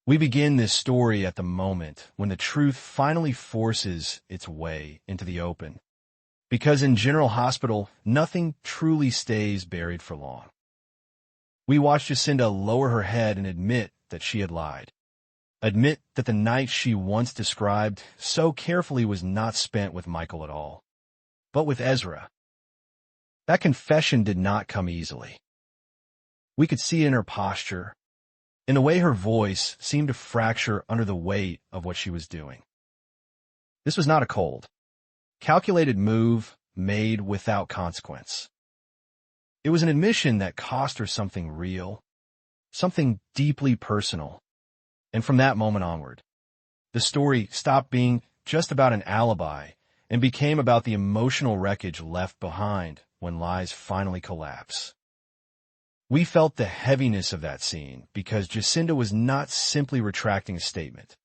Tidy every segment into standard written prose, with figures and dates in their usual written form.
We begin this story at the moment when the truth finally forces its way into the open. Because in General Hospital, nothing truly stays buried for long. We watch Jacinda lower her head and admit that she had lied. Admit that the night she once described so carefully was not spent with Michael at all, but with Ezra. That confession did not come easily. We could see it in her posture, in the way her voice seemed to fracture under the weight of what she was doing. This was not a cold, calculated move made without consequence. It was an admission that cost her something real, something deeply personal. And from that moment onward, the story stopped being just about an alibi and became about the emotional wreckage left behind when lies finally collapse. We felt the heaviness of that scene because Jacinda was not simply retracting a statement.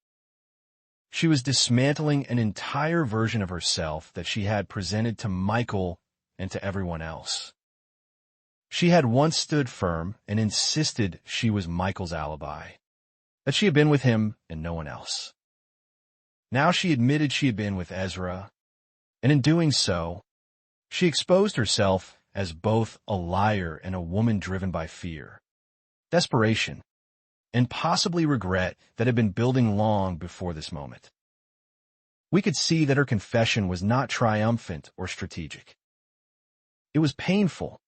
She was dismantling an entire version of herself that she had presented to Michael and to everyone else. She had once stood firm and insisted she was Michael's alibi, that she had been with him and no one else. Now she admitted she had been with Ezra, and in doing so, she exposed herself as both a liar and a woman driven by fear, desperation, and possibly regret that had been building long before this moment. We could see that her confession was not triumphant or strategic. It was painful.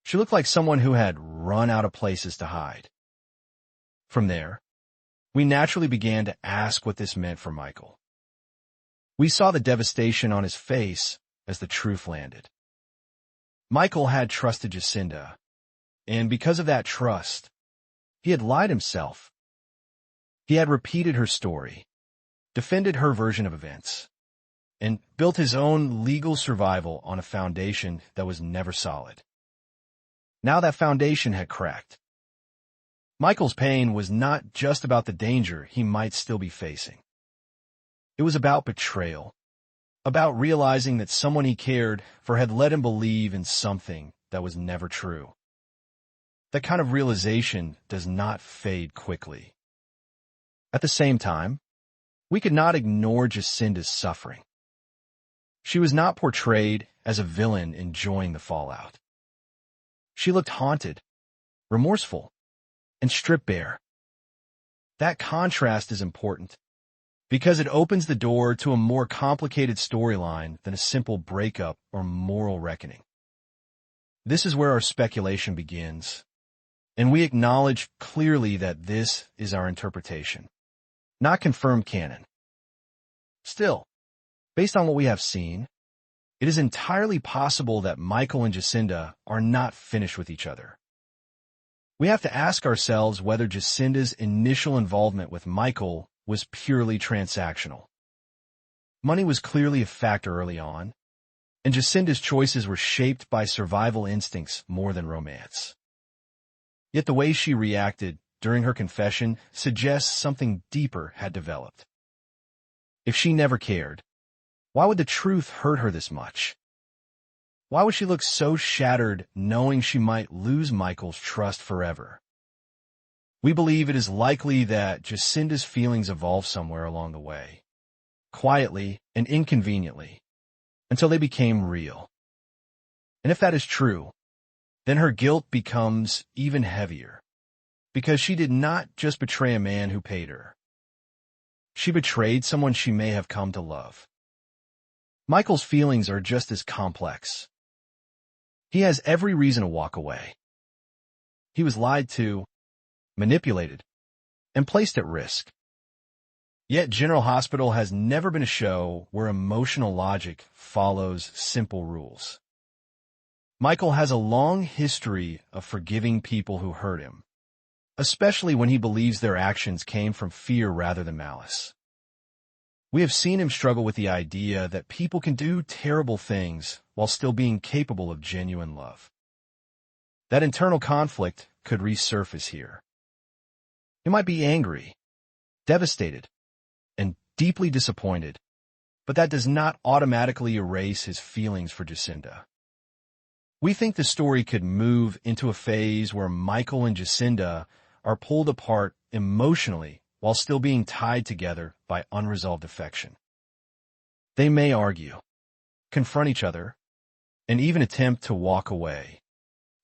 She looked like someone who had run out of places to hide. From there, we naturally began to ask what this meant for Michael. We saw the devastation on his face as the truth landed. Michael had trusted Jacinda, and because of that trust, he had lied himself. He had repeated her story, defended her version of events, and built his own legal survival on a foundation that was never solid. Now that foundation had cracked. Michael's pain was not just about the danger he might still be facing. It was about betrayal, about realizing that someone he cared for had led him believe in something that was never true. That kind of realization does not fade quickly. At the same time, we could not ignore Jacinda's suffering. She was not portrayed as a villain enjoying the fallout. She looked haunted, remorseful, and stripped bare. That contrast is important because it opens the door to a more complicated storyline than a simple breakup or moral reckoning. This is where our speculation begins, and we acknowledge clearly that this is our interpretation, not confirmed canon. Still, based on what we have seen, it is entirely possible that Michael and Jacinda are not finished with each other. We have to ask ourselves whether Jacinda's initial involvement with Michael was purely transactional. Money was clearly a factor early on, and Jacinda's choices were shaped by survival instincts more than romance. Yet the way she reacted during her confession suggests something deeper had developed. If she never cared, why would the truth hurt her this much? Why would she look so shattered knowing she might lose Michael's trust forever? We believe it is likely that Jacinda's feelings evolved somewhere along the way, quietly and inconveniently, until they became real. And if that is true, then her guilt becomes even heavier, because she did not just betray a man who paid her. She betrayed someone she may have come to love. Michael's feelings are just as complex. He has every reason to walk away. He was lied to, manipulated, and placed at risk. Yet General Hospital has never been a show where emotional logic follows simple rules. Michael has a long history of forgiving people who hurt him, especially when he believes their actions came from fear rather than malice. We have seen him struggle with the idea that people can do terrible things while still being capable of genuine love. That internal conflict could resurface here. He might be angry, devastated, and deeply disappointed, but that does not automatically erase his feelings for Jacinda. We think the story could move into a phase where Michael and Jacinda are pulled apart emotionally while still being tied together by unresolved affection. They may argue, confront each other, and even attempt to walk away,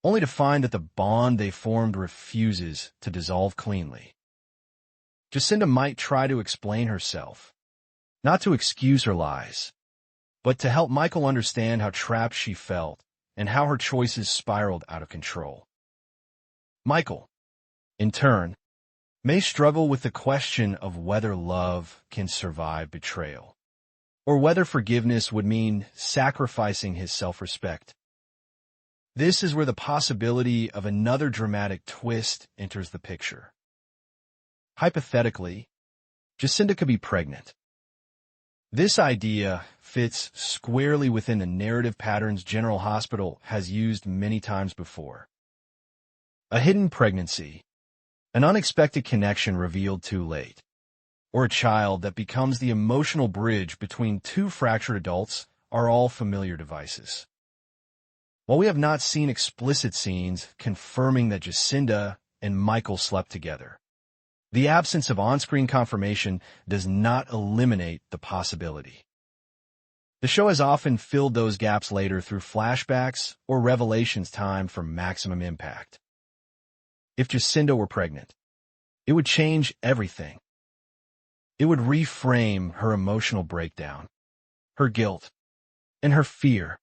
only to find that the bond they formed refuses to dissolve cleanly. Jacinda might try to explain herself, not to excuse her lies, but to help Michael understand how trapped she felt and how her choices spiraled out of control. Michael, in turn, may struggle with the question of whether love can survive betrayal, or whether forgiveness would mean sacrificing his self-respect. This is where the possibility of another dramatic twist enters the picture. Hypothetically, Jacinda could be pregnant. This idea fits squarely within the narrative patterns General Hospital has used many times before. A hidden pregnancy, an unexpected connection revealed too late, or a child that becomes the emotional bridge between two fractured adults are all familiar devices. While we have not seen explicit scenes confirming that Jacinda and Michael slept together, the absence of on-screen confirmation does not eliminate the possibility. The show has often filled those gaps later through flashbacks or revelations timed for maximum impact. If Jacinda were pregnant, it would change everything. It would reframe her emotional breakdown, her guilt, and her fear.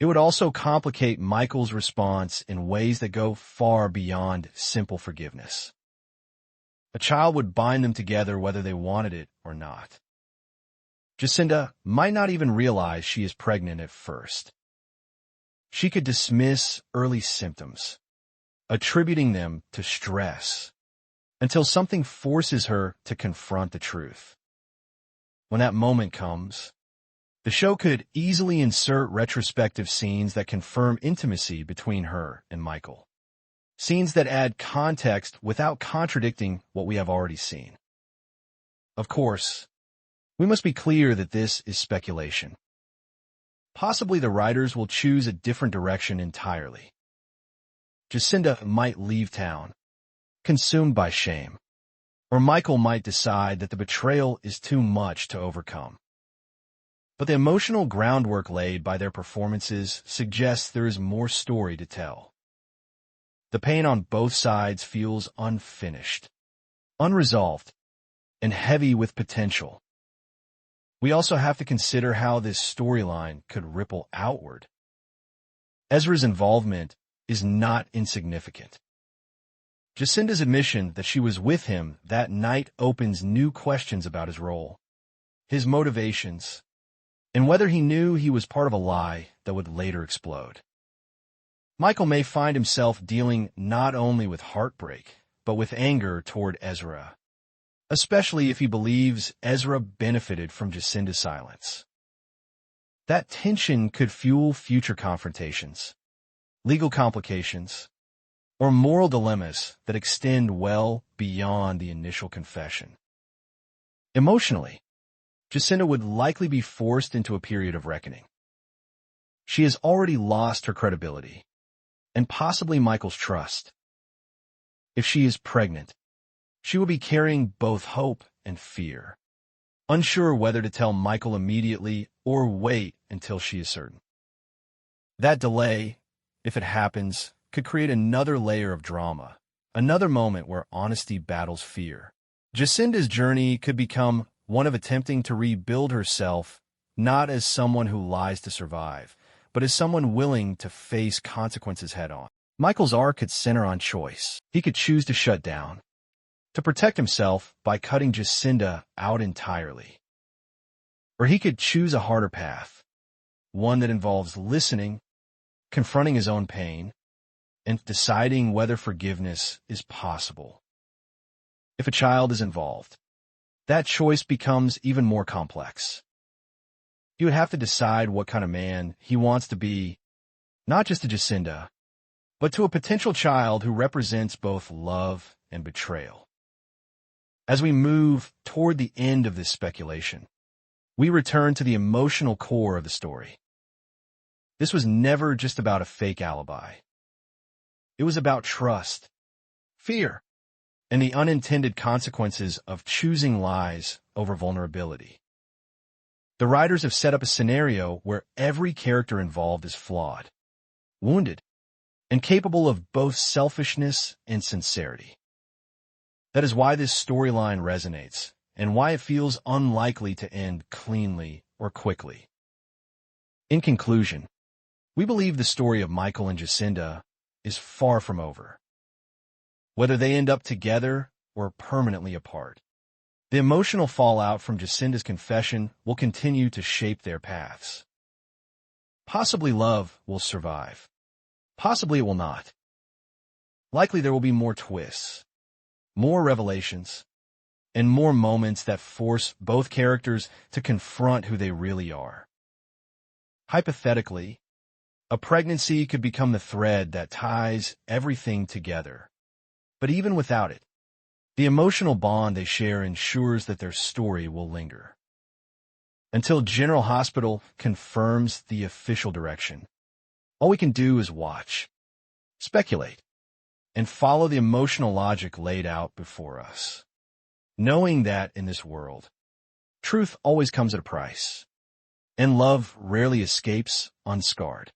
It would also complicate Michael's response in ways that go far beyond simple forgiveness. A child would bind them together whether they wanted it or not. Jacinda might not even realize she is pregnant at first. She could dismiss early symptoms, attributing them to stress, until something forces her to confront the truth. When that moment comes, the show could easily insert retrospective scenes that confirm intimacy between her and Michael. Scenes that add context without contradicting what we have already seen. Of course, we must be clear that this is speculation. Possibly the writers will choose a different direction entirely. Jacinda might leave town, consumed by shame, or Michael might decide that the betrayal is too much to overcome. But the emotional groundwork laid by their performances suggests there is more story to tell. The pain on both sides feels unfinished, unresolved, and heavy with potential. We also have to consider how this storyline could ripple outward. Ezra's involvement is not insignificant. Jacinda's admission that she was with him that night opens new questions about his role, his motivations, and whether he knew he was part of a lie that would later explode. Michael may find himself dealing not only with heartbreak, but with anger toward Ezra, especially if he believes Ezra benefited from Jacinda's silence. That tension could fuel future confrontations, legal complications, or moral dilemmas that extend well beyond the initial confession. Emotionally, Jacinda would likely be forced into a period of reckoning. She has already lost her credibility, and possibly Michael's trust. If she is pregnant, she will be carrying both hope and fear, unsure whether to tell Michael immediately or wait until she is certain. That delay, if it happens, could create another layer of drama, another moment where honesty battles fear. Jacinda's journey could become one of attempting to rebuild herself, not as someone who lies to survive, but as someone willing to face consequences head-on. Michael's arc could center on choice. He could choose to shut down, to protect himself by cutting Jacinda out entirely. Or he could choose a harder path, one that involves listening, confronting his own pain, and deciding whether forgiveness is possible. If a child is involved, that choice becomes even more complex. He would have to decide what kind of man he wants to be, not just to Jacinda, but to a potential child who represents both love and betrayal. As we move toward the end of this speculation, we return to the emotional core of the story. This was never just about a fake alibi. It was about trust, fear, and the unintended consequences of choosing lies over vulnerability. The writers have set up a scenario where every character involved is flawed, wounded, and capable of both selfishness and sincerity. That is why this storyline resonates, and why it feels unlikely to end cleanly or quickly. In conclusion, we believe the story of Michael and Jacinda is far from over. Whether they end up together or permanently apart, the emotional fallout from Jacinda's confession will continue to shape their paths. Possibly love will survive. Possibly it will not. Likely there will be more twists, more revelations, and more moments that force both characters to confront who they really are. Hypothetically, a pregnancy could become the thread that ties everything together. But even without it, the emotional bond they share ensures that their story will linger. Until General Hospital confirms the official direction, all we can do is watch, speculate, and follow the emotional logic laid out before us, knowing that in this world, truth always comes at a price, and love rarely escapes unscarred.